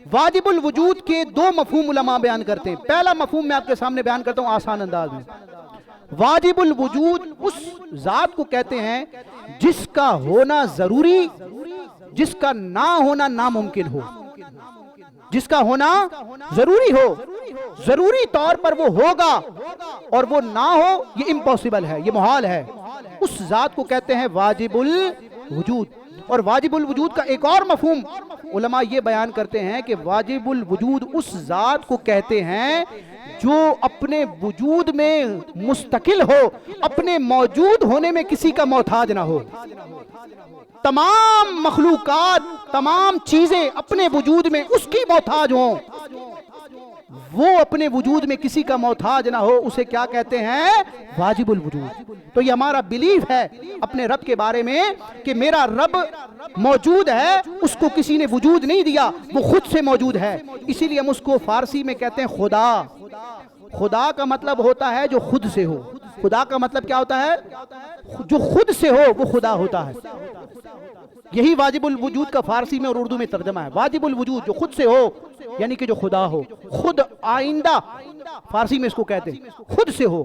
واجب الوجود کے دو مفہوم علماء بیان کرتے ہیں. پہلا مفہوم میں آپ کے سامنے بیان کرتا ہوں آسان انداز میں. واجب الوجود اس ذات کو کہتے ہیں جس کا ہونا ضروری، جس کا نہ ہونا ناممکن ہو. جس کا ہونا ضروری ہو، ضروری طور پر وہ ہوگا، اور وہ نہ ہو یہ امپاسبل ہے، یہ محال ہے. اس ذات کو کہتے ہیں واجب الوجود. اور واجب الوجود کا ایک اور مفہوم علماء یہ بیان کرتے ہیں کہ واجب الوجود اس ذات کو کہتے ہیں جو اپنے وجود میں مستقل ہو، اپنے موجود ہونے میں کسی کا محتاج نہ ہو. تمام مخلوقات، تمام چیزیں اپنے وجود میں اس کی محتاج ہوں، وہ اپنے وجود میں کسی کا محتاج نہ ہو، اسے کیا کہتے ہیں؟ واجب الوجود. تو یہ ہمارا بلیف ہے اپنے رب کے بارے میں کہ میرا رب موجود ہے، اس کو کسی نے وجود نہیں دیا، وہ خود سے موجود ہے. اسی لیے ہم اس کو فارسی میں کہتے ہیں خدا. خدا کا مطلب ہوتا ہے جو خود سے ہو. خدا کا مطلب کیا ہوتا ہے؟ جو خود سے ہو وہ خدا ہوتا ہے. یہی واجب الوجود کا فارسی میں اور اردو میں ترجمہ ہے. واجب الوجود جو خود سے ہو، یعنی کہ جو خدا ہو. خود آئندہ فارسی میں اس کو کہتے ہیں، خود سے ہو.